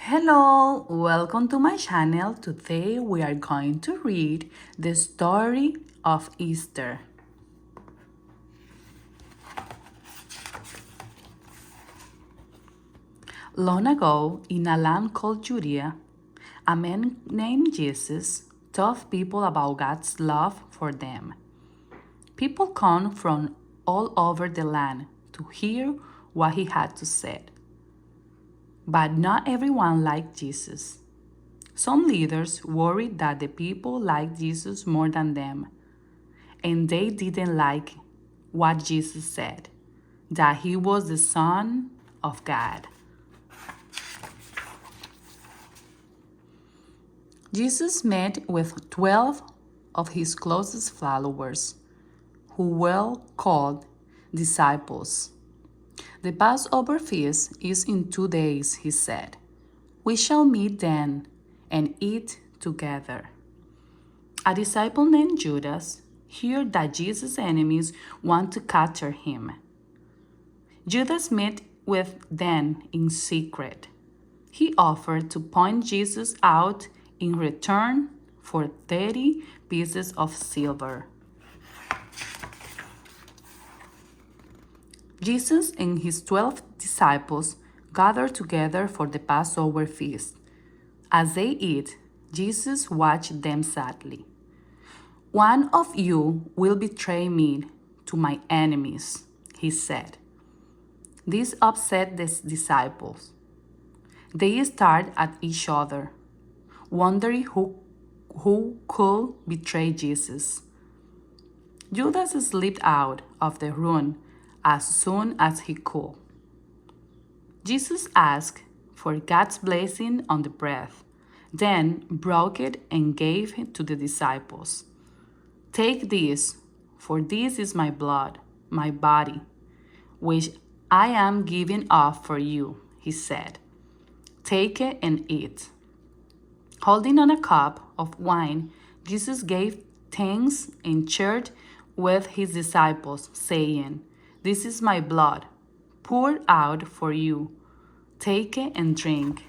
Hello, welcome to my channel. Today we are going to read the story of Easter. Long ago, in a land called Judea, a man named Jesus taught people about God's love for them. People come from all over the land to hear what he had to say. But not everyone liked Jesus. Some leaders worried that the people liked Jesus more than them, and they didn't like what Jesus said, that he was the Son of God. Jesus met with 12 of his closest followers, who were called disciples. The Passover feast is in 2 days, he said. We shall meet then and eat together. A disciple named Judas heard that Jesus' enemies want to capture him. Judas met with them in secret. He offered to point Jesus out in return for 30 pieces of silver. Jesus and his 12 disciples gathered together for the Passover feast. As they eat, Jesus watched them sadly. One of you will betray me to my enemies, he said. This upset the disciples. They stared at each other, wondering who could betray Jesus. Judas slipped out of the room as soon as he could. Jesus asked for God's blessing on the bread, then broke it and gave it to the disciples. Take this, for this is my blood, my body, which I am giving up for you, he said. Take it and eat. Holding on a cup of wine, Jesus gave thanks and shared with his disciples, saying, This is my blood, poured out for you. Take it and drink.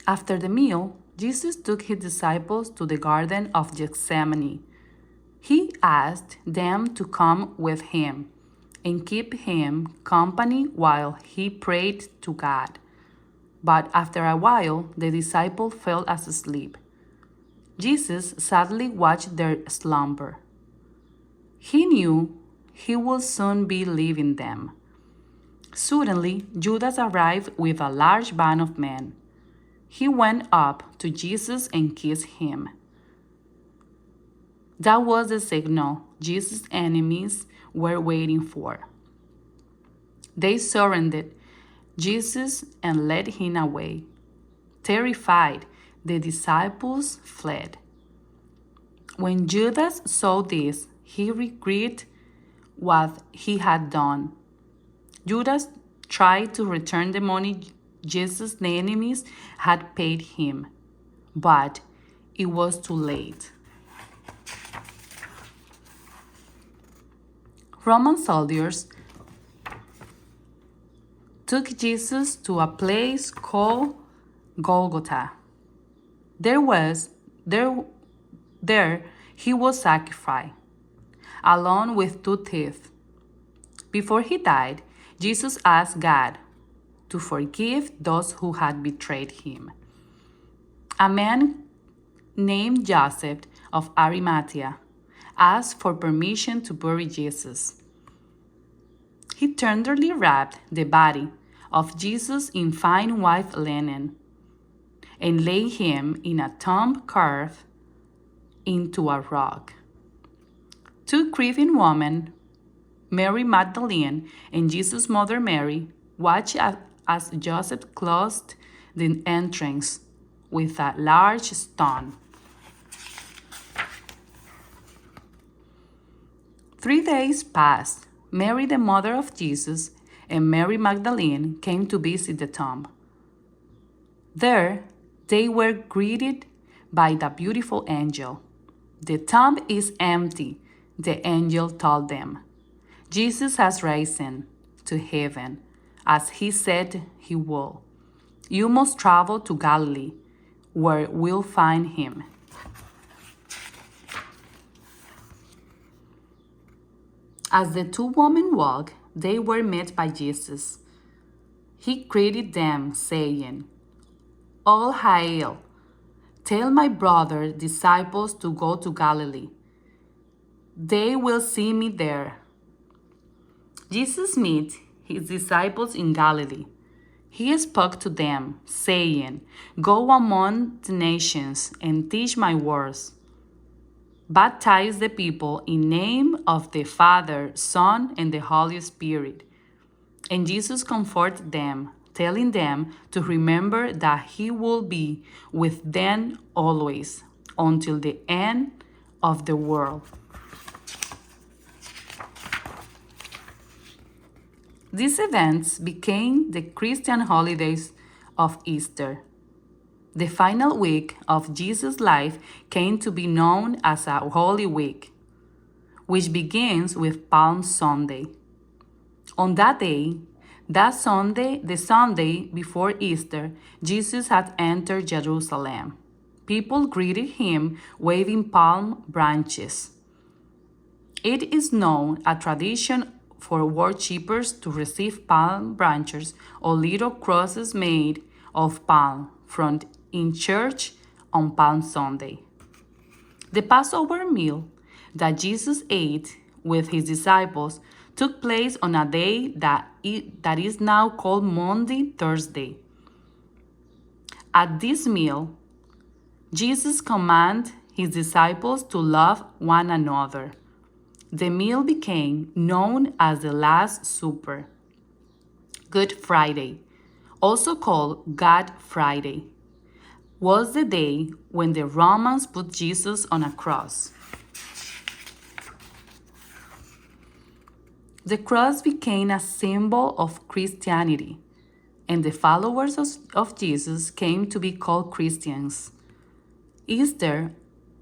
After the meal, Jesus took his disciples to the Garden of Gethsemane. He asked them to come with him and keep him company while he prayed to God. But after a while, the disciples fell asleep. Jesus sadly watched their slumber. He knew he would soon be leaving them. Suddenly, Judas arrived with a large band of men. He went up to Jesus and kissed him. That was the signal Jesus' enemies were waiting for. They surrounded Jesus and led him away. Terrified, the disciples fled. When Judas saw this, he regretted what he had done. Judas tried to return the money Jesus' enemies had paid him, but it was too late. Roman soldiers took Jesus to a place called Golgotha. There he was sacrificed, along with 2 thieves. Before he died, Jesus asked God to forgive those who had betrayed him. A man named Joseph of Arimathea asked for permission to bury Jesus. He tenderly wrapped the body of Jesus in fine white linen and laid him in a tomb carved into a rock. 2 grieving women, Mary Magdalene and Jesus' mother Mary, watched as Joseph closed the entrance with a large stone. 3 days passed. Mary, the mother of Jesus, and Mary Magdalene came to visit the tomb. There, they were greeted by the beautiful angel. The tomb is empty, the angel told them. Jesus has risen to heaven, as he said he will. You must travel to Galilee, where we'll find him. As the two women walked, they were met by Jesus. He greeted them, saying, All hail! Tell my brother disciples to go to Galilee. They will see me there. Jesus met his disciples in Galilee. He spoke to them, saying, Go among the nations and teach my words. Baptize the people in name of the Father, Son, and the Holy Spirit. And Jesus comforted them, telling them to remember that he will be with them always, until the end of the world. These events became the Christian holidays of Easter. The final week of Jesus' life came to be known as a Holy Week, which begins with Palm Sunday. On that day, the Sunday before Easter, Jesus had entered Jerusalem. People greeted him waving palm branches. It is known a tradition for worshippers to receive palm branches or little crosses made of palm from in church on Palm Sunday. The Passover meal that Jesus ate with his disciples took place on a day that is now called Maundy Thursday. At this meal, Jesus commanded his disciples to love one another. The meal became known as the Last Supper. Good Friday, also called God Friday, was the day when the Romans put Jesus on a cross. The cross became a symbol of Christianity, and the followers of Jesus came to be called Christians. Easter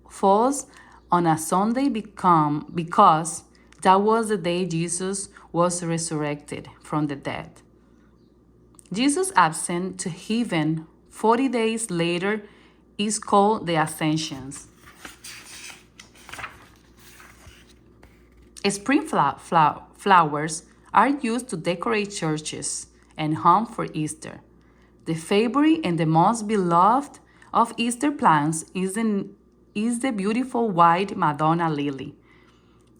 falls on a Sunday because that was the day Jesus was resurrected from the dead. Jesus' ascent to heaven 40 days later is called the Ascension. Spring flowers are used to decorate churches and homes for Easter. The favorite and the most beloved of Easter plants is the beautiful white Madonna lily.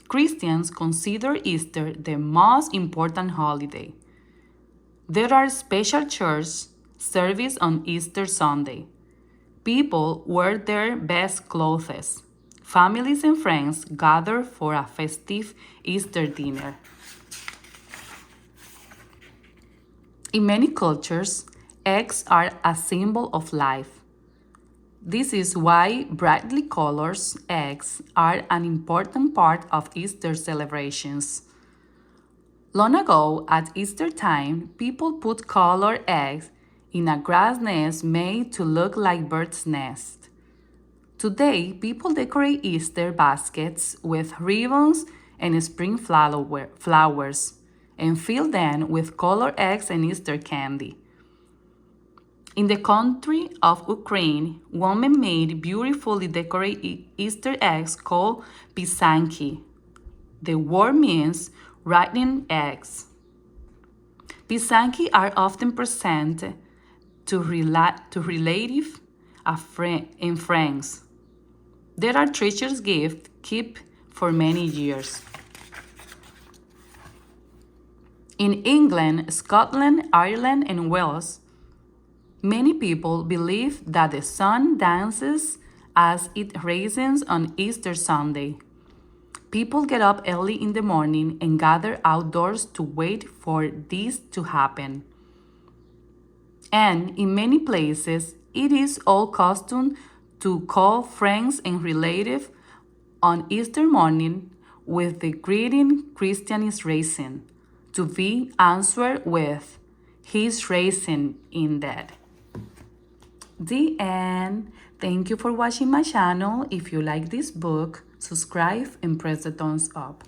Christians consider Easter the most important holiday. There are special church services on Easter Sunday. People wear their best clothes. Families and friends gather for a festive Easter dinner. In many cultures, eggs are a symbol of life. This is why brightly colored eggs are an important part of Easter celebrations. Long ago, at Easter time, people put colored eggs in a grass nest made to look like birds' nests. Today, people decorate Easter baskets with ribbons and spring flowers and fill them with colored eggs and Easter candy. In the country of Ukraine, women made beautifully decorated Easter eggs called pisanki. The word means writing eggs. Pisanki are often presented to relatives and friends. There are treasures gifts kept for many years. In England, Scotland, Ireland, and Wales, many people believe that the sun dances as it rises on Easter Sunday. People get up early in the morning and gather outdoors to wait for this to happen. And in many places, it is all custom to call friends and relatives on Easter morning with the greeting Christian is risen, to be answered with, He's risen indeed. The end. Thank you for watching my channel. If you like this book, subscribe and press the thumbs up.